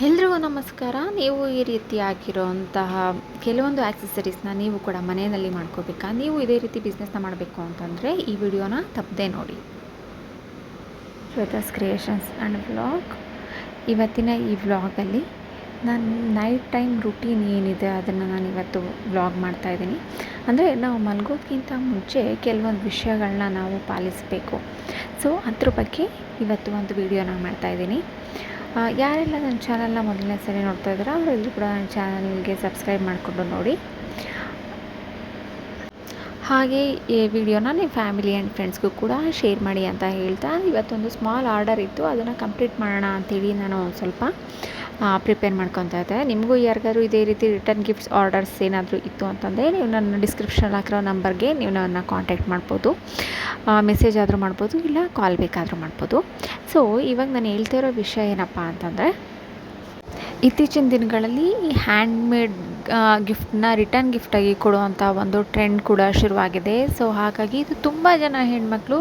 ಎಲ್ರಿಗೂ ನಮಸ್ಕಾರ. ನೀವು ಈ ರೀತಿಯಾಗಿರೋಂತಹ ಕೆಲವೊಂದು ಆಕ್ಸೆಸರೀಸ್ನ ನೀವು ಕೂಡ ಮನೆಯಲ್ಲಿ ಮಾಡ್ಕೋಬೇಕಾ, ನೀವು ಇದೇ ರೀತಿ ಬಿಸ್ನೆಸ್ನ ಮಾಡಬೇಕು ಅಂತಂದರೆ ಈ ವಿಡಿಯೋನ ತಪ್ಪದೆ ನೋಡಿ. Shweta's creations and vlog. ಇವತ್ತಿನ ಈ ವ್ಲಾಗಲ್ಲಿ ನಾನು ನೈಟ್ ಟೈಮ್ ರುಟೀನ್ ಏನಿದೆ ಅದನ್ನು ನಾನು ಇವತ್ತು ವ್ಲಾಗ್ ಮಾಡ್ತಾಯಿದ್ದೀನಿ. ಅಂದರೆ ನಾವು ಮಲಗೋದಕ್ಕಿಂತ ಮುಂಚೆ ಕೆಲವೊಂದು ವಿಷಯಗಳನ್ನ ನಾವು ಪಾಲಿಸಬೇಕು. ಸೊ ಅದ್ರ ಬಗ್ಗೆ ಇವತ್ತು ಒಂದು ವಿಡಿಯೋನ ಮಾಡ್ತಾಯಿದ್ದೀನಿ. ಯಾರೆಲ್ಲ ನನ್ನ ಚಾನಲ್ನ ಮೊದಲನೇ ಸರಿ ನೋಡ್ತಾ ಇದ್ದೀರಾ ಅವರೆಲ್ಲರೂ ಕೂಡ ನನ್ನ ಚಾನಲ್ಗೆ ಸಬ್ಸ್ಕ್ರೈಬ್ ಮಾಡಿಕೊಂಡು ನೋಡಿ. ಹಾಗೆ ಈ ವಿಡಿಯೋನ ನಿಮ್ಮ ಫ್ಯಾಮಿಲಿ ಆ್ಯಂಡ್ ಫ್ರೆಂಡ್ಸ್ಗೂ ಕೂಡ ಶೇರ್ ಮಾಡಿ ಅಂತ ಹೇಳ್ತಾ, ಇವತ್ತೊಂದು ಸ್ಮಾಲ್ ಆರ್ಡರ್ ಇತ್ತು, ಅದನ್ನು ಕಂಪ್ಲೀಟ್ ಮಾಡೋಣ ಅಂಥೇಳಿ ನಾನು ಸ್ವಲ್ಪ ಪ್ರಿಪೇರ್ ಮಾಡ್ಕೊತಾ ಇದ್ದೆ. ನಿಮಗೂ ಯಾರಿಗಾದ್ರು ಇದೇ ರೀತಿ ರಿಟರ್ನ್ ಗಿಫ್ಟ್ಸ್ ಆರ್ಡರ್ಸ್ ಏನಾದರೂ ಇತ್ತು ಅಂತಂದರೆ ನೀವು ನನ್ನ ಡಿಸ್ಕ್ರಿಪ್ಷನಲ್ಲಿ ಹಾಕಿರೋ ನಂಬರ್ಗೆ ನೀವು ನನ್ನ ಕಾಂಟ್ಯಾಕ್ಟ್ ಮಾಡ್ಬೋದು, ಮೆಸೇಜ್ ಆದರೂ ಮಾಡ್ಬೋದು, ಇಲ್ಲ ಕಾಲ್ ಬೇಕಾದರೂ ಮಾಡ್ಬೋದು. ಸೊ ಇವಾಗ ನಾನು ಹೇಳ್ತಾ ಇರೋ ವಿಷಯ ಏನಪ್ಪ ಅಂತಂದರೆ, ಇತ್ತೀಚಿನ ದಿನಗಳಲ್ಲಿ ಈ ಹ್ಯಾಂಡ್ಮೇಡ್ ಗಿಫ್ಟನ್ನ ರಿಟರ್ನ್ ಗಿಫ್ಟಾಗಿ ಕೊಡುವಂಥ ಒಂದು ಟ್ರೆಂಡ್ ಕೂಡ ಶುರುವಾಗಿದೆ. ಸೊ ಹಾಗಾಗಿ ಇದು ತುಂಬ ಜನ ಹೆಣ್ಮಕ್ಳು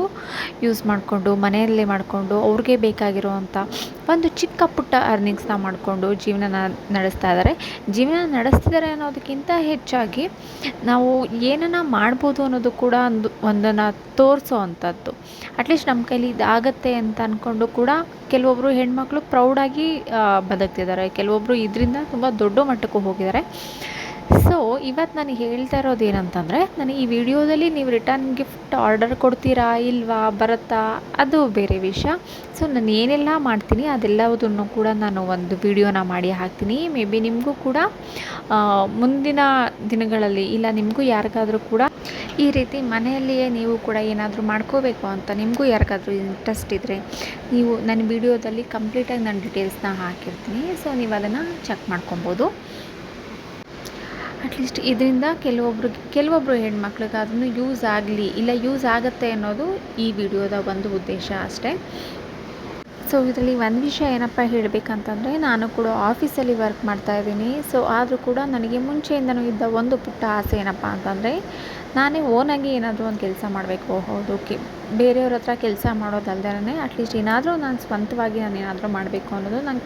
ಯೂಸ್ ಮಾಡಿಕೊಂಡು ಮನೆಯಲ್ಲೇ ಮಾಡಿಕೊಂಡು ಅವ್ರಿಗೆ ಬೇಕಾಗಿರುವಂಥ ಒಂದು ಚಿಕ್ಕ ಪುಟ್ಟ ಅರ್ನಿಂಗ್ಸ್ನ ಮಾಡಿಕೊಂಡು ಜೀವನ ನಡೆಸ್ತಾ ಇದ್ದಾರೆ. ಜೀವನ ನಡೆಸ್ತಿದ್ದಾರೆ ಅನ್ನೋದಕ್ಕಿಂತ ಹೆಚ್ಚಾಗಿ ನಾವು ಏನನ್ನು ಮಾಡ್ಬೋದು ಅನ್ನೋದು ಕೂಡ ಒಂದನ್ನು ತೋರಿಸೋ ಅಂಥದ್ದು. ಅಟ್ಲೀಸ್ಟ್ ನಮ್ಮ ಕೈಲಿ ಇದಾಗತ್ತೆ ಅಂತ ಅಂದ್ಕೊಂಡು ಕೂಡ ಕೆಲವೊಬ್ಬರು ಹೆಣ್ಮಕ್ಳು ಪ್ರೌಡಾಗಿ ಬದುಕ್ತಿದ್ದಾರೆ, ಕೆಲವೊಬ್ಬರು ಇದರಿಂದ ತುಂಬ ದೊಡ್ಡ ಮಟ್ಟಕ್ಕೂ ಹೋಗಿದ್ದಾರೆ. ಸೊ ಇವತ್ತು ನಾನು ಹೇಳ್ತಾ ಇರೋದು ಏನಂತಂದರೆ, ನಾನು ಈ ವಿಡಿಯೋದಲ್ಲಿ ನೀವು ರಿಟರ್ನ್ ಗಿಫ್ಟ್ ಆರ್ಡರ್ ಕೊಡ್ತೀರಾ ಇಲ್ವಾ, ಬರುತ್ತಾ, ಅದು ಬೇರೆ ವಿಷಯ. ಸೊ ನಾನು ಏನೆಲ್ಲ ಮಾಡ್ತೀನಿ ಅದೆಲ್ಲದನ್ನು ಕೂಡ ನಾನು ಒಂದು ವಿಡಿಯೋನ ಮಾಡಿ ಹಾಕ್ತೀನಿ. ಮೇ ಬಿ ನಿಮಗೂ ಕೂಡ ಮುಂದಿನ ದಿನಗಳಲ್ಲಿ ಇಲ್ಲ ನಿಮಗೂ ಯಾರಿಗಾದರೂ ಕೂಡ ಈ ರೀತಿ ಮನೆಯಲ್ಲಿಯೇ ನೀವು ಕೂಡ ಏನಾದರೂ ಮಾಡ್ಕೋಬೇಕು ಅಂತ ನಿಮಗೂ ಯಾರಿಗಾದರೂ ಇಂಟ್ರೆಸ್ಟ್ ಇದ್ದರೆ ನೀವು ನನ್ನ ವಿಡಿಯೋದಲ್ಲಿ ಕಂಪ್ಲೀಟಾಗಿ ನಾನು ಡೀಟೇಲ್ಸ್ನ ಹಾಕಿರ್ತೀನಿ. ಸೊ ನೀವು ಅದನ್ನು ಚೆಕ್ ಮಾಡ್ಕೊಬೋದು. ಅಟ್ಲೀಸ್ಟ್ ಇದರಿಂದ ಕೆಲವೊಬ್ಬರು ಹೆಣ್ಮಕ್ಳಿಗೆ ಅದನ್ನು ಯೂಸ್ ಆಗಲಿ, ಇಲ್ಲ ಯೂಸ್ ಆಗುತ್ತೆ ಅನ್ನೋದು ಈ ವಿಡಿಯೋದ ಒಂದು ಉದ್ದೇಶ ಅಷ್ಟೇ. ಸೊ ಇದರಲ್ಲಿ ಒಂದು ವಿಷಯ ಏನಪ್ಪ ಹೇಳಬೇಕಂತಂದರೆ, ನಾನು ಕೂಡ ಆಫೀಸಲ್ಲಿ ವರ್ಕ್ ಮಾಡ್ತಾಯಿದ್ದೀನಿ. ಸೊ ಆದರೂ ಕೂಡ ನನಗೆ ಮುಂಚೆಯಿಂದನೂ ಇದ್ದ ಒಂದು ಪುಟ್ಟ ಆಸೆ ಏನಪ್ಪ ಅಂತಂದರೆ, ನಾನೇ ಓನಾಗಿ ಏನಾದರೂ ಒಂದು ಕೆಲಸ ಮಾಡಬೇಕು. ಹೌದು, ಬೇರೆಯವ್ರ ಹತ್ರ ಕೆಲಸ ಮಾಡೋದಲ್ದೇ ಅಟ್ಲೀಸ್ಟ್ ಏನಾದರೂ ನಾನು ಸ್ವಂತವಾಗಿ ನಾನು ಏನಾದರೂ ಮಾಡಬೇಕು ಅನ್ನೋದು ನಂಗೆ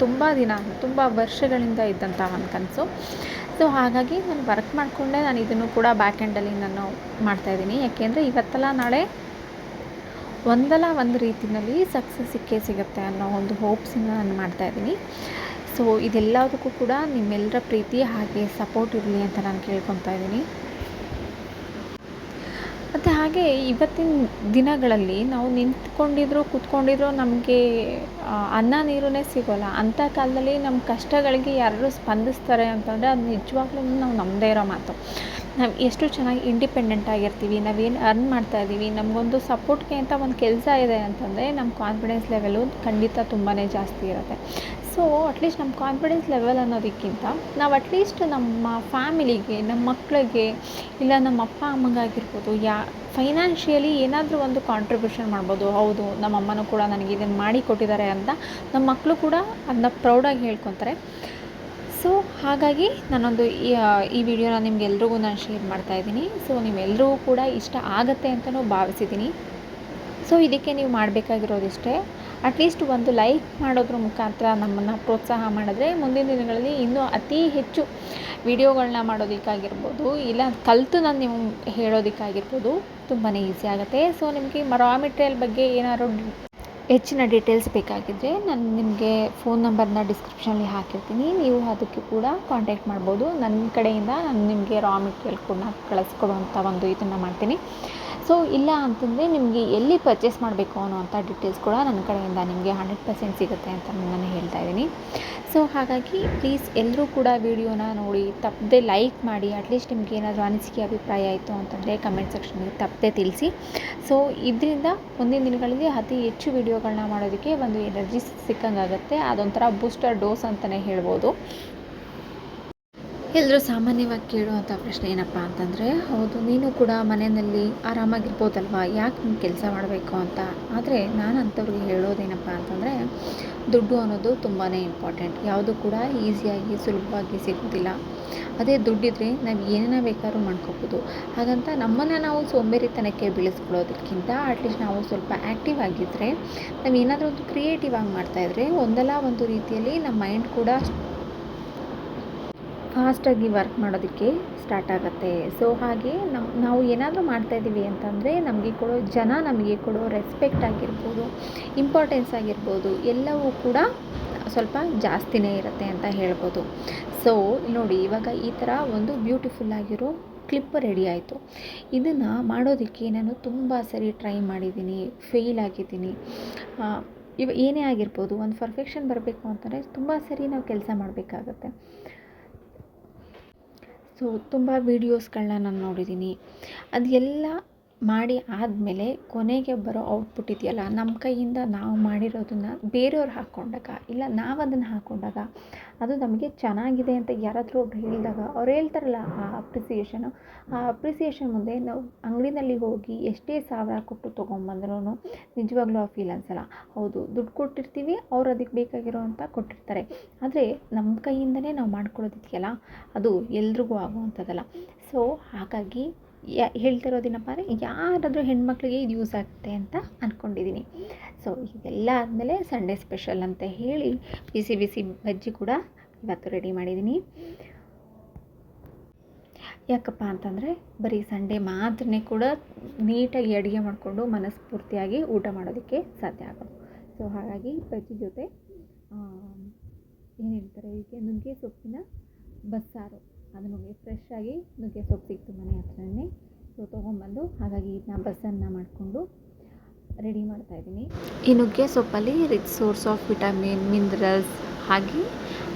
ತುಂಬ ವರ್ಷಗಳಿಂದ ಇದ್ದಂಥ ಒಂದು ಕನಸು. ಸೊ ಹಾಗಾಗಿ ನಾನು ವರ್ಕ್ ಮಾಡಿಕೊಂಡೆ ನಾನು ಇದನ್ನು ಕೂಡ ಬ್ಯಾಕ್ ಎಂಡಲ್ಲಿ ನಾನು ಮಾಡ್ತಾಯಿದ್ದೀನಿ. ಯಾಕೆಂದರೆ ಇವತ್ತಲ್ಲ ನಾಳೆ ಒಂದಲ್ಲ ಒಂದು ರೀತಿಯಲ್ಲಿ ಸಕ್ಸಸ್ ಸಿಗುತ್ತೆ ಅನ್ನೋ ಒಂದು ಹೋಪ್ಸಿಂದ ನಾನು ಮಾಡ್ತಾಯಿದ್ದೀನಿ. ಸೊ ಇದೆಲ್ಲದಕ್ಕೂ ಕೂಡ ನಿಮ್ಮೆಲ್ಲರ ಪ್ರೀತಿ ಹಾಗೆ ಸಪೋರ್ಟ್ ಇರಲಿ ಅಂತ ನಾನು ಕೇಳ್ಕೊತಾ ಇದ್ದೀನಿ. ಮತ್ತು ಹಾಗೆ ಇವತ್ತಿನ ದಿನಗಳಲ್ಲಿ ನಾವು ನಿಂತ್ಕೊಂಡಿದ್ರು ಕೂತ್ಕೊಂಡಿದ್ರು ನಮಗೆ ಅನ್ನ ನೀರೇ ಸಿಗೋಲ್ಲ. ಅಂಥ ಕಾಲದಲ್ಲಿ ನಮ್ಮ ಕಷ್ಟಗಳಿಗೆ ಯಾರು ಸ್ಪಂದಿಸ್ತಾರೆ ಅಂತಂದರೆ ಅದು ನಿಜವಾಗ್ಲೂ ನಾವು ನಮ್ಮದೇ ಇರೋ ಮಾತು. ನಾವು ಎಷ್ಟು ಚೆನ್ನಾಗಿ ಇಂಡಿಪೆಂಡೆಂಟ್ ಆಗಿರ್ತೀವಿ, ನಾವೇನು ಅರ್ನ್ ಮಾಡ್ತಾಯಿದ್ದೀವಿ, ನಮಗೊಂದು ಸಪೋರ್ಟ್ಗೆ ಅಂತ ಒಂದು ಕೆಲಸ ಇದೆ ಅಂತಂದರೆ ನಮ್ಮ ಕಾನ್ಫಿಡೆನ್ಸ್ ಲೆವೆಲು ಖಂಡಿತ ತುಂಬಾ ಜಾಸ್ತಿ ಇರುತ್ತೆ. ಸೊ ಅಟ್ಲೀಸ್ಟ್ ನಮ್ಮ ಕಾನ್ಫಿಡೆನ್ಸ್ ಲೆವೆಲ್ ಅನ್ನೋದಕ್ಕಿಂತ ನಾವು ಅಟ್ಲೀಸ್ಟ್ ನಮ್ಮ ಫ್ಯಾಮಿಲಿಗೆ, ನಮ್ಮ ಮಕ್ಕಳಿಗೆ, ಇಲ್ಲ ನಮ್ಮ ಅಪ್ಪ ಅಮ್ಮಗಾಗಿರ್ಬೋದು, ಫೈನಾನ್ಷಿಯಲಿ ಏನಾದರೂ ಒಂದು ಕಾಂಟ್ರಿಬ್ಯೂಷನ್ ಮಾಡ್ಬೋದು. ಹೌದು, ನಮ್ಮ ಅಮ್ಮನೂ ಕೂಡ ನನಗೆ ಇದನ್ನು ಮಾಡಿ ಕೊಟ್ಟಿದ್ದಾರೆ ಅಂತ ನಮ್ಮ ಮಕ್ಕಳು ಕೂಡ ಅದನ್ನ ಪ್ರೌಡಾಗಿ ಹೇಳ್ಕೊತಾರೆ. ಸೊ ಹಾಗಾಗಿ ನಾನೊಂದು ಈ ವಿಡಿಯೋನ ನಿಮ್ಗೆಲ್ರಿಗೂ ನಾನು ಶೇರ್ ಮಾಡ್ತಾಯಿದ್ದೀನಿ. ಸೊ ನೀವೆಲ್ಲರೂ ಕೂಡ ಇಷ್ಟ ಆಗುತ್ತೆ ಅಂತಲೂ ಭಾವಿಸಿದ್ದೀನಿ. ಸೊ ಇದಕ್ಕೆ ನೀವು ಮಾಡಬೇಕಾಗಿರೋದಿಷ್ಟೇ, ಅಟ್ಲೀಸ್ಟ್ ಒಂದು ಲೈಕ್ ಮಾಡೋದ್ರ ಮುಖಾಂತರ ನಮ್ಮನ್ನು ಪ್ರೋತ್ಸಾಹ ಮಾಡಿದ್ರೆ ಮುಂದಿನ ದಿನಗಳಲ್ಲಿ ಇನ್ನೂ ಅತಿ ಹೆಚ್ಚು ವಿಡಿಯೋಗಳನ್ನ ಮಾಡೋದಕ್ಕಾಗಿರ್ಬೋದು, ಇಲ್ಲ ಕಲಿತು ನಾನು ನೀವು ಹೇಳೋದಕ್ಕಾಗಿರ್ಬೋದು ತುಂಬಾ ಈಸಿ ಆಗುತ್ತೆ. ಸೊ ನಿಮಗೆ ರಾ ಮೆಟೀರಿಯಲ್ ಬಗ್ಗೆ ಏನಾದ್ರು ಹೆಚ್ಚಿನ ಡೀಟೇಲ್ಸ್ ಬೇಕಾಗಿದ್ದರೆ ನಾನು ನಿಮಗೆ ಫೋನ್ ನಂಬರ್ನ ಡಿಸ್ಕ್ರಿಪ್ಷನಲ್ಲಿ ಹಾಕಿರ್ತೀನಿ, ನೀವು ಅದಕ್ಕೆ ಕೂಡ ಕಾಂಟ್ಯಾಕ್ಟ್ ಮಾಡ್ಬೋದು. ನನ್ನ ಕಡೆಯಿಂದ ನಾನು ನಿಮಗೆ ರಾ ಮೆಟೀರಿಯಲ್ ಕೂಡ ಕಳಿಸ್ಕೊಡುವಂಥ ಒಂದು ಇದನ್ನು ಮಾಡ್ತೀನಿ. ಸೊ ಇಲ್ಲ ಅಂತಂದರೆ ನಿಮಗೆ ಎಲ್ಲಿ ಪರ್ಚೇಸ್ ಮಾಡಬೇಕು ಅನ್ನೋವಂಥ ಡೀಟೇಲ್ಸ್ ಕೂಡ ನನ್ನ ಕಡೆಯಿಂದ ನಿಮಗೆ 100% ಸಿಗುತ್ತೆ ಅಂತ ನಾನು ಹೇಳ್ತಾ ಇದ್ದೀನಿ. ಸೊ ಹಾಗಾಗಿ ಪ್ಲೀಸ್ ಎಲ್ಲರೂ ಕೂಡ ವಿಡಿಯೋನ ನೋಡಿ ತಪ್ಪದೆ ಲೈಕ್ ಮಾಡಿ. ಅಟ್ಲೀಸ್ಟ್ ನಿಮ್ಗೆ ಏನಾದರೂ ಅನಿಸಿಕೆ ಅಭಿಪ್ರಾಯ ಆಯಿತು ಅಂತಂದರೆ ಕಮೆಂಟ್ ಸೆಕ್ಷನ್ಗೆ ತಪ್ಪದೆ ತಿಳಿಸಿ. ಸೊ ಇದರಿಂದ ಮುಂದಿನ ದಿನಗಳಲ್ಲಿ ಅತಿ ಹೆಚ್ಚು ವಿಡಿಯೋಗಳನ್ನ ಮಾಡೋದಕ್ಕೆ ಒಂದು ಎನರ್ಜಿ ಸಿಕ್ಕಂಗಾಗುತ್ತೆ. ಅದೊಂಥರ ಬೂಸ್ಟರ್ ಡೋಸ್ ಅಂತಲೇ ಹೇಳ್ಬೋದು. ಎಲ್ಲರೂ ಸಾಮಾನ್ಯವಾಗಿ ಕೇಳುವಂಥ ಪ್ರಶ್ನೆ ಏನಪ್ಪ ಅಂತಂದರೆ, ಹೌದು ನೀನು ಕೂಡ ಮನೆಯಲ್ಲಿ ಆರಾಮಾಗಿರ್ಬೋದಲ್ವ, ಯಾಕೆ ನೀನು ಕೆಲಸ ಮಾಡಬೇಕು ಅಂತ. ಆದರೆ ನಾನು ಅಂಥವ್ರಿಗೆ ಹೇಳೋದೇನಪ್ಪ ಅಂತಂದರೆ, ದುಡ್ಡು ಅನ್ನೋದು ತುಂಬಾ ಇಂಪಾರ್ಟೆಂಟ್. ಯಾವುದು ಕೂಡ ಈಸಿಯಾಗಿ ಸುಲಭವಾಗಿ ಸಿಗೋದಿಲ್ಲ. ಅದೇ ದುಡ್ಡಿದ್ರೆ ನಾವು ಏನನ್ನ ಬೇಕಾದ್ರೂ ಮಾಡ್ಕೋಬೋದು. ಹಾಗಂತ ನಮ್ಮನ್ನು ನಾವು ಸೋಂಬೇರಿತನಕ್ಕೆ ಬೀಳಿಸ್ಕೊಳ್ಳೋದಕ್ಕಿಂತ ಅಟ್ಲೀಸ್ಟ್ ನಾವು ಸ್ವಲ್ಪ ಆ್ಯಕ್ಟಿವ್ ಆಗಿದ್ದರೆ, ನಾವು ಏನಾದರೂ ಒಂದು ಕ್ರಿಯೇಟಿವ್ ಆಗಿ ಮಾಡ್ತಾಯಿದ್ರೆ ಒಂದಲ್ಲ ಒಂದು ರೀತಿಯಲ್ಲಿ ನಮ್ಮ ಮೈಂಡ್ ಕೂಡ ಫಾಸ್ಟಾಗಿ ವರ್ಕ್ ಮಾಡೋದಕ್ಕೆ ಸ್ಟಾರ್ಟ್ ಆಗುತ್ತೆ. ಸೊ ಹಾಗೆ ನಾವು ಏನಾದರೂ ಮಾಡ್ತಾಯಿದ್ದೀವಿ ಅಂತಂದರೆ ನಮಗೆ ಕೊಡೋ ರೆಸ್ಪೆಕ್ಟ್ ಆಗಿರ್ಬೋದು, ಇಂಪಾರ್ಟೆನ್ಸ್ ಆಗಿರ್ಬೋದು, ಎಲ್ಲವೂ ಕೂಡ ಸ್ವಲ್ಪ ಜಾಸ್ತಿನೇ ಇರುತ್ತೆ ಅಂತ ಹೇಳ್ಬೋದು. ಸೊ ನೋಡಿ, ಇವಾಗ ಈ ಥರ ಒಂದು ಬ್ಯೂಟಿಫುಲ್ ಆಗಿರೋ ಕ್ಲಿಪ್ ರೆಡಿ ಆಯಿತು. ಇದನ್ನು ಮಾಡೋದಕ್ಕೆ ನಾನು ತುಂಬ ಸರಿ ಟ್ರೈ ಮಾಡಿದ್ದೀನಿ, ಫೇಲ್ ಆಗಿದ್ದೀನಿ. ಏನೇ ಆಗಿರ್ಬೋದು, ಒಂದು ಪರ್ಫೆಕ್ಷನ್ ಬರಬೇಕು ಅಂತಂದರೆ ತುಂಬ ಸರಿ ನಾವು ಕೆಲಸ ಮಾಡಬೇಕಾಗತ್ತೆ. ಸೊ ತುಂಬ ವೀಡಿಯೋಸ್ಗಳನ್ನ ನಾನು ನೋಡಿದ್ದೀನಿ. ಅದೆಲ್ಲ ಮಾಡಿ ಆದಮೇಲೆ ಕೊನೆಗೆ ಬರೋ ಔಟ್ಪುಟ್ ಇದೆಯಲ್ಲ, ನಮ್ಮ ಕೈಯಿಂದ ನಾವು ಮಾಡಿರೋದನ್ನು ಬೇರೆಯವ್ರು ಹಾಕ್ಕೊಂಡಾಗ, ಇಲ್ಲ ನಾವು ಅದನ್ನು ಹಾಕ್ಕೊಂಡಾಗ ಅದು ನಮಗೆ ಚೆನ್ನಾಗಿದೆ ಅಂತ ಯಾರಾದರೂ ಒಬ್ರು ಹೇಳಿದಾಗ, ಅವ್ರು ಹೇಳ್ತಾರಲ್ಲ ಆ ಅಪ್ರಿಸಿಯೇಷನ್ ಮುಂದೆ ನಾವು ಅಂಗಡಿನಲ್ಲಿ ಹೋಗಿ ಎಷ್ಟೇ ಸಾವಿರ ಕೊಟ್ಟು ತೊಗೊಂಬಂದ್ರೂ ನಿಜವಾಗ್ಲೂ ಆ ಫೀಲ್ ಅನಿಸಲ್ಲ. ಹೌದು, ದುಡ್ಡು ಕೊಟ್ಟಿರ್ತೀವಿ, ಅವ್ರು ಅದಕ್ಕೆ ಬೇಕಾಗಿರೋ ಅಂತ ಕೊಟ್ಟಿರ್ತಾರೆ. ಆದರೆ ನಮ್ಮ ಕೈಯಿಂದನೇ ನಾವು ಮಾಡ್ಕೊಳ್ಳೋದಿದೆಯಲ್ಲ, ಅದು ಎಲ್ರಿಗೂ ಆಗುವಂಥದ್ದಲ್ಲ. ಸೊ ಹಾಗಾಗಿ ಹೇಳ್ತಿರೋದೇನಪ್ಪ ಅಂದರೆ, ಯಾರಾದರೂ ಹೆಣ್ಮಕ್ಳಿಗೆ ಇದು ಯೂಸ್ ಆಗುತ್ತೆ ಅಂತ ಅಂದ್ಕೊಂಡಿದ್ದೀನಿ. ಸೊ ಇದೆಲ್ಲ ಆದಮೇಲೆ ಸಂಡೇ ಸ್ಪೆಷಲ್ ಅಂತ ಹೇಳಿ ಬಿಸಿ ಬಿಸಿ ಬಜ್ಜಿ ಕೂಡ ಇವತ್ತು ರೆಡಿ ಮಾಡಿದ್ದೀನಿ. ಯಾಕಪ್ಪ ಅಂತಂದರೆ ಬರೀ ಸಂಡೇ ಮಾತ್ರನೇ ಕೂಡ ನೀಟಾಗಿ ಅಡುಗೆ ಮಾಡಿಕೊಂಡು ಮನಸ್ಫೂರ್ತಿಯಾಗಿ ಊಟ ಮಾಡೋದಕ್ಕೆ ಸಾಧ್ಯ ಆಗೋದು. ಸೊ ಹಾಗಾಗಿ ಬಜ್ಜಿ ಜೊತೆ ಏನು ಹೇಳ್ತಾರೆ, ಇದಕ್ಕೆ ನುಗ್ಗೆ ಸೊಪ್ಪಿನ ಬಸ್ಸಾರು. ಅದು ನಮಗೆ ಫ್ರೆಶ್ ಆಗಿ ನುಗ್ಗೆ ಸೊಪ್ಪು ಸಿಕ್ತು ಮನೆ ಹತ್ರನೇ. ಸೊ ತೊಗೊಂಬಂದು ಹಾಗಾಗಿ ಇದನ್ನ ಬಸ್ಸನ್ನು ಮಾಡಿಕೊಂಡು ರೆಡಿ ಮಾಡ್ತಾಯಿದ್ದೀನಿ. ಈ ನುಗ್ಗೆ ಸೊಪ್ಪಲ್ಲಿ rich source of vitamin, minerals ಹಾಗೆ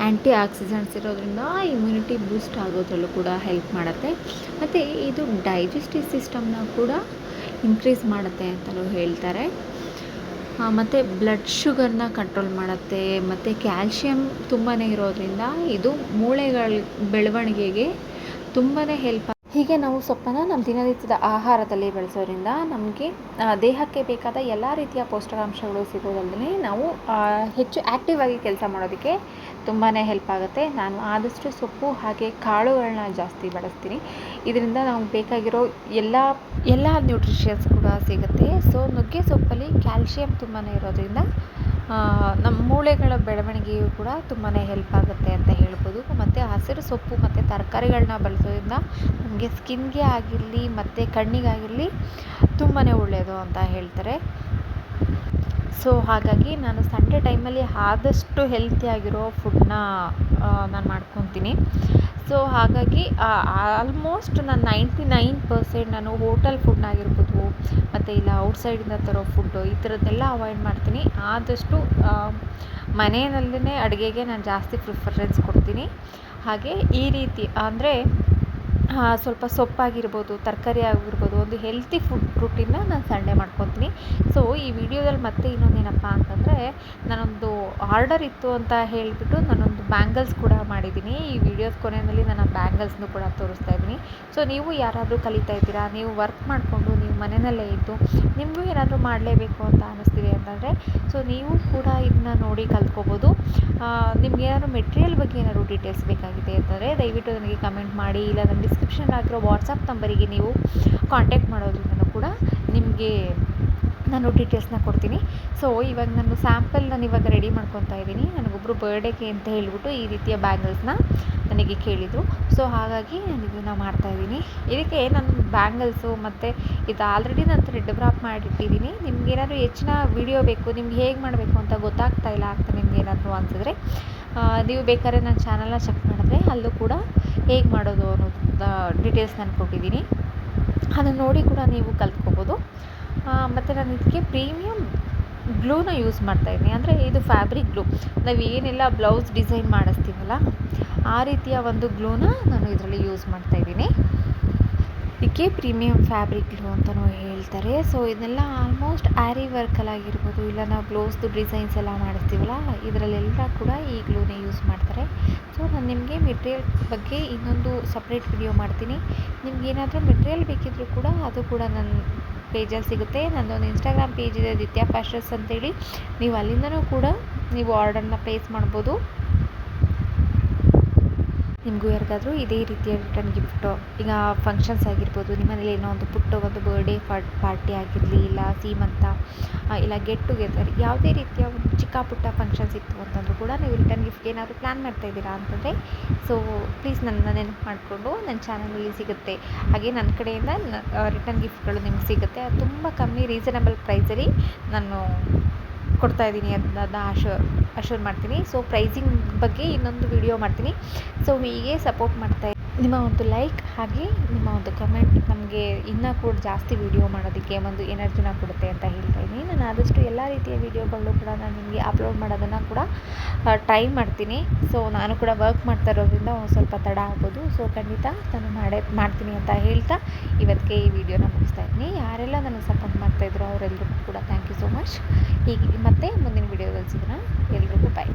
ಆ್ಯಂಟಿ ಆಕ್ಸಿಡೆಂಟ್ಸ್ ಇರೋದ್ರಿಂದ ಇಮ್ಯುನಿಟಿ ಬೂಸ್ಟ್ ಆಗೋದ್ರಲ್ಲೂ ಕೂಡ ಹೆಲ್ಪ್ ಮಾಡುತ್ತೆ. ಮತ್ತು ಇದು ಡೈಜೆಸ್ಟಿವ್ ಸಿಸ್ಟಮ್ನ ಕೂಡ ಇನ್ಕ್ರೀಸ್ ಮಾಡುತ್ತೆ ಅಂತಲೂ ಹೇಳ್ತಾರೆ. ಮತ್ತು ಬ್ಲಡ್ ಶುಗರ್ನ ಕಂಟ್ರೋಲ್ ಮಾಡುತ್ತೆ. ಮತ್ತು ಕ್ಯಾಲ್ಶಿಯಂ ತುಂಬಾ ಇರೋದ್ರಿಂದ ಇದು ಮೂಳೆಗಳ ಬೆಳವಣಿಗೆಗೆ ತುಂಬಾ ಹೆಲ್ಪ್. ಹೀಗೆ ನಾವು ಸೊಪ್ಪನ್ನು ನಮ್ಮ ದಿನನಿತ್ಯದ ಆಹಾರದಲ್ಲಿ ಬಳಸೋದ್ರಿಂದ ನಮಗೆ ದೇಹಕ್ಕೆ ಬೇಕಾದ ಎಲ್ಲ ರೀತಿಯ ಪೌಷ್ಟಿಕಾಂಶಗಳು ಸಿಗೋದಲ್ಲದೆ ನಾವು ಹೆಚ್ಚು ಆ್ಯಕ್ಟಿವ್ ಆಗಿ ಕೆಲಸ ಮಾಡೋದಕ್ಕೆ ತುಂಬಾ ಹೆಲ್ಪ್ ಆಗುತ್ತೆ. ನಾನು ಆದಷ್ಟು ಸೊಪ್ಪು ಹಾಗೆ ಕಾಳುಗಳನ್ನ ಜಾಸ್ತಿ ಬಳಸ್ತೀನಿ. ಇದರಿಂದ ನಮ್ಗೆ ಬೇಕಾಗಿರೋ ಎಲ್ಲ ನ್ಯೂಟ್ರಿಷನ್ಸ್ ಕೂಡ ಸಿಗುತ್ತೆ. ಸೊ ನುಗ್ಗೆ ಸೊಪ್ಪಲ್ಲಿ ಕ್ಯಾಲ್ಶಿಯಂ ತುಂಬಾ ಇರೋದ್ರಿಂದ ನಮ್ಮ ಮೂಳೆಗಳ ಬೆಳವಣಿಗೆಯೂ ಕೂಡ ತುಂಬಾ ಹೆಲ್ಪ್ ಆಗುತ್ತೆ ಅಂತ ಹೇಳ್ಬೋದು. ಮತ್ತು ಹಸಿರು ಸೊಪ್ಪು ಮತ್ತು ತರಕಾರಿಗಳನ್ನ ಬಳಸೋದ್ರಿಂದ ನಮಗೆ ಸ್ಕಿನ್ಗೆ ಆಗಿರಲಿ ಮತ್ತು ಕಣ್ಣಿಗಾಗಿರಲಿ ತುಂಬಾ ಒಳ್ಳೆಯದು ಅಂತ ಹೇಳ್ತಾರೆ. ಸೊ ಹಾಗಾಗಿ ನಾನು ಸಂಡೇ ಟೈಮಲ್ಲಿ ಆದಷ್ಟು ಹೆಲ್ತಿಯಾಗಿರೋ ಫುಡ್ನ ನಾನು ಮಾಡ್ಕೊತೀನಿ. ಸೊ ಹಾಗಾಗಿ ಆಲ್ಮೋಸ್ಟ್ ನಾನು 99% ನಾನು ಹೋಟೆಲ್ ಫುಡ್ನಾಗಿರ್ಬೋದು ಮತ್ತು ಇಲ್ಲ ಔಟ್ಸೈಡಿಂದ ತರೋ ಫುಡ್ಡು ಈ ಥರದ್ದೆಲ್ಲ ಅವಾಯ್ಡ್ ಮಾಡ್ತೀನಿ. ಆದಷ್ಟು ಮನೆಯಲ್ಲೇ ಅಡುಗೆಗೆ ನಾನು ಜಾಸ್ತಿ ಪ್ರಿಫರೆನ್ಸ್ ಕೊಡ್ತೀನಿ. ಹಾಗೆ ಈ ರೀತಿ ಅಂದರೆ ಸ್ವಲ್ಪ ಸೊಪ್ಪಾಗಿರ್ಬೋದು, ತರಕಾರಿ ಆಗಿರ್ಬೋದು, ಒಂದು ಹೆಲ್ತಿ ಫುಡ್ ರೂಟೀನ್ನ ನಾನು ಸಂಡೇ ಮಾಡ್ಕೊತೀನಿ. ಸೊ ಈ ವಿಡಿಯೋದಲ್ಲಿ ಮತ್ತೆ ಇನ್ನೊಂದೇನಪ್ಪ ಅಂತಂದರೆ, ನಾನೊಂದು ಆರ್ಡರ್ ಇತ್ತು ಅಂತ ಹೇಳಿಬಿಟ್ಟು ನಾನೊಂದು ಬ್ಯಾಂಗಲ್ಸ್ ಕೂಡ ಮಾಡಿದ್ದೀನಿ. ಈ ವಿಡಿಯೋಸ್ ಕೊನೆಯಲ್ಲಿ ನಾನು ಆ ಬ್ಯಾಂಗಲ್ಸ್ನು ಕೂಡ ತೋರಿಸ್ತಾ ಇದ್ದೀನಿ. ಸೊ ನೀವು ಯಾರಾದರೂ ಕಲಿತಾ ಇದ್ದೀರಾ, ನೀವು ವರ್ಕ್ ಮಾಡಿಕೊಂಡು ನೀವು ಮನೆಯಲ್ಲೇ ಇದ್ದು ನಿಮಗೂ ಏನಾದರೂ ಮಾಡಲೇಬೇಕು ಅಂತ ಅನ್ನಿಸ್ತಿದೆ ಅಂತಂದರೆ, ಸೊ ನೀವು ಕೂಡ ಇದನ್ನ ನೋಡಿ ಕಲ್ತ್ಕೋಬೋದು. ನಿಮ್ಗೆ ಏನಾದರೂ ಮೆಟೀರಿಯಲ್ ಬಗ್ಗೆ ಏನಾದರೂ ಡೀಟೇಲ್ಸ್ ಬೇಕಾಗಿದೆ ಅಂತಂದರೆ ದಯವಿಟ್ಟು ನನಗೆ ಕಮೆಂಟ್ ಮಾಡಿ, ಇಲ್ಲ ನನ್ನ ಡಿಸ್ಕ್ರಿಪ್ಷನ್ ಆಗಿರೋ ವಾಟ್ಸಪ್ ನಂಬರಿಗೆ ನೀವು ಕಾಂಟ್ಯಾಕ್ಟ್ ಮಾಡೋದ್ರಿಂದ ಕೂಡ ನಿಮಗೆ ನಾನು ಡೀಟೇಲ್ಸ್ನ ಕೊಡ್ತೀನಿ. ಸೊ ಇವಾಗ ನಾನು ಸ್ಯಾಂಪಲ್ ಇವಾಗ ರೆಡಿ ಮಾಡ್ಕೊತಾ ಇದ್ದೀನಿ. ನನಗೊಬ್ಬರು ಬರ್ಡೇಗೆ ಅಂತ ಹೇಳಿಬಿಟ್ಟು ಈ ರೀತಿಯ ಬ್ಯಾಂಗಲ್ಸ್ನ ನನಗೆ ಕೇಳಿದರು. ಸೊ ಹಾಗಾಗಿ ನಾನು ಇದನ್ನು ಮಾಡ್ತಾಯಿದ್ದೀನಿ. ಇದಕ್ಕೆ ನಾನು ಬ್ಯಾಂಗಲ್ಸು ಮತ್ತು ಇದು ಆಲ್ರೆಡಿ ನಾನು ಥ್ರೆಡ್ ವ್ರಾಪ್ ಮಾಡಿಟ್ಟಿದ್ದೀನಿ. ನಿಮ್ಗೇನಾದರೂ ಹೆಚ್ಚಿನ ವಿಡಿಯೋ ಬೇಕು, ನಿಮ್ಗೆ ಹೇಗೆ ಮಾಡಬೇಕು ಅಂತ ಗೊತ್ತಾಗ್ತಾ ಇಲ್ಲ ಅಂತ ನಿಮ್ಗೆ ಏನಾದರೂ ಅನಿಸಿದ್ರೆ ನೀವು ಬೇಕಾದ್ರೆ ನನ್ನ ಚಾನಲ್ನ ಚೆಕ್ ಮಾಡಿದ್ರೆ ಅಲ್ಲೂ ಕೂಡ ಹೇಗೆ ಮಾಡೋದು ಅನ್ನೋದು ಡೀಟೇಲ್ಸ್ ನಾನು ಕೊಟ್ಟಿದ್ದೀನಿ. ಅದನ್ನು ನೋಡಿ ಕೂಡ ನೀವು ಕಲ್ತ್ಕೋಬೋದು. ಮತ್ತು ನಾನು ಇದಕ್ಕೆ ಪ್ರೀಮಿಯಂ ಗ್ಲೂನ ಯೂಸ್ ಮಾಡ್ತಾಯಿದ್ದೀನಿ. ಅಂದರೆ ಇದು ಫ್ಯಾಬ್ರಿಕ್ ಗ್ಲೂ, ನಾವು ಏನೆಲ್ಲ ಬ್ಲೌಸ್ ಡಿಸೈನ್ ಮಾಡಿಸ್ತೀವಲ್ಲ ಆ ರೀತಿಯ ಒಂದು ಗ್ಲೂನ ನಾನು ಇದರಲ್ಲಿ ಯೂಸ್ ಮಾಡ್ತಾಯಿದ್ದೀನಿ. ಇದಕ್ಕೆ ಪ್ರೀಮಿಯಂ ಫ್ಯಾಬ್ರಿಕ್ ಗ್ಲೂ ಅಂತಲೂ ಹೇಳ್ತಾರೆ. ಸೊ ಇದನ್ನೆಲ್ಲ ಆಲ್ಮೋಸ್ಟ್ ಆ್ಯರಿ ವರ್ಕಲ್ಲಾಗಿರ್ಬೋದು, ಇಲ್ಲ ನಾವು ಬ್ಲೌಸ್ದು ಡಿಸೈನ್ಸ್ ಎಲ್ಲ ಮಾಡಿಸ್ತೀವಲ್ಲ ಇದರಲ್ಲೆಲ್ಲ ಕೂಡ ಈ ಗ್ಲೂನೇ ಯೂಸ್ ಮಾಡ್ತಾರೆ. ಸೊ ನಾನು ನಿಮಗೆ ಮೆಟೀರಿಯಲ್ ಬಗ್ಗೆ ಇನ್ನೊಂದು ಸಪ್ರೇಟ್ ವಿಡಿಯೋ ಮಾಡ್ತೀನಿ. ನಿಮ್ಗೇನಾದರೂ ಮೆಟೀರಿಯಲ್ ಬೇಕಿದ್ದರೂ ಕೂಡ ಅದು ಕೂಡ ನನ್ನ ಪೇಜಲ್ಲಿ ಸಿಗುತ್ತೆ. ನನ್ನೊಂದು ಇನ್ಸ್ಟಾಗ್ರಾಮ್ ಪೇಜ್ ಇದೆ, ದಿತ್ಯಾ ಫ್ಯಾಷನ್ಸ್ ಅಂತೇಳಿ. ನೀವು ಅಲ್ಲಿಂದನೂ ಕೂಡ ನೀವು ಆರ್ಡರ್ನ ಪ್ಲೇಸ್ ಮಾಡ್ಬೋದು. ನಿಮಗೂ ಯಾರಿಗಾದರೂ ಇದೇ ರೀತಿಯ ರಿಟರ್ನ್ ಗಿಫ್ಟು, ಈಗ ಫಂಕ್ಷನ್ಸ್ ಆಗಿರ್ಬೋದು, ನಿಮ್ಮ ಮನೇಲಿ ಏನೋ ಒಂದು ಪುಟ್ಟ ಒಂದು ಬರ್ಡೇ ಪಾರ್ಟಿ ಆಗಿರಲಿ, ಇಲ್ಲ ಸೀಮಂತ, ಇಲ್ಲ ಗೆಟ್ ಟುಗೆದರ್, ಯಾವುದೇ ರೀತಿಯ ಒಂದು ಚಿಕ್ಕ ಪುಟ್ಟ ಫಂಕ್ಷನ್ಸ್ ಇತ್ತು ಅಂತಂದರೂ ಕೂಡ ನೀವು ರಿಟರ್ನ್ ಗಿಫ್ಟ್ಗೆ ಏನಾದರೂ ಪ್ಲ್ಯಾನ್ ಮಾಡ್ತಾಯಿದ್ದೀರಾ ಅಂತಂದರೆ ಸೊ ಪ್ಲೀಸ್ ನನ್ನ ನೆನಪು ಮಾಡಿಕೊಂಡು ನನ್ನ ಚಾನಲಲ್ಲಿ ಸಿಗುತ್ತೆ. ಹಾಗೆ ನನ್ನ ಕಡೆಯಿಂದ ರಿಟರ್ನ್ ಗಿಫ್ಟ್ಗಳು ನಿಮ್ಗೆ ಸಿಗುತ್ತೆ. ಅದು ತುಂಬ ಕಮ್ಮಿ ರೀಸನಬಲ್ ಪ್ರೈಸಲ್ಲಿ ನಾನು ಕೊಡ್ತಾಯಿದ್ದೀನಿ, ಅದನ್ನ ಅಶ್ಯೂರ್ ಮಾಡ್ತೀನಿ. ಸೊ ಪ್ರೈಸಿಂಗ್ ಬಗ್ಗೆ ಇನ್ನೊಂದು ವಿಡಿಯೋ ಮಾಡ್ತೀನಿ. ಸೊ ಹೀಗೆ ಸಪೋರ್ಟ್ ಮಾಡ್ತಾಯಿದ್ದೀನಿ. ನಿಮ್ಮ ಒಂದು ಲೈಕ್ ಹಾಗೆ ನಿಮ್ಮ ಒಂದು ಕಮೆಂಟ್ ನಮಗೆ ಇನ್ನೂ ಕೂಡ ಜಾಸ್ತಿ ವಿಡಿಯೋ ಮಾಡೋದಕ್ಕೆ ಒಂದು ಎನರ್ಜಿನ ಕೊಡುತ್ತೆ ಅಂತ ಹೇಳ್ತಾ ಇದ್ದೀನಿ. ನಾನು ಆದಷ್ಟು ಎಲ್ಲ ರೀತಿಯ ವಿಡಿಯೋಗಳು ಕೂಡ ನಾನು ನಿಮಗೆ ಅಪ್ಲೋಡ್ ಮಾಡೋದನ್ನು ಕೂಡ ಟ್ರೈ ಮಾಡ್ತೀನಿ. ಸೊ ನಾನು ಕೂಡ ವರ್ಕ್ ಮಾಡ್ತಾ ಇರೋದ್ರಿಂದ ಒಂದು ಸ್ವಲ್ಪ ತಡ ಆಗ್ಬೋದು. ಸೊ ಖಂಡಿತ ನಾನು ಮಾಡ್ತೀನಿ ಅಂತ ಹೇಳ್ತಾ ಇವತ್ತಿಗೆ ಈ ವಿಡಿಯೋನ ಮುಗಿಸ್ತಾ ಇದ್ದೀನಿ. ಯಾರೆಲ್ಲ ನನಗೆ ಸಪೋರ್ಟ್ ಮಾಡ್ತಾಯಿದ್ರು ಅವರೆಲ್ಲರಿಗೂ ಕೂಡ ಥ್ಯಾಂಕ್ ಯು ಸೋ ಮಚ್. ಹೀಗೆ ಮತ್ತೆ ಮುಂದಿನ ವಿಡಿಯೋದಲ್ಲಿ ಸಿಗೋಣ. ಎಲ್ರಿಗೂ ಬಾಯ್.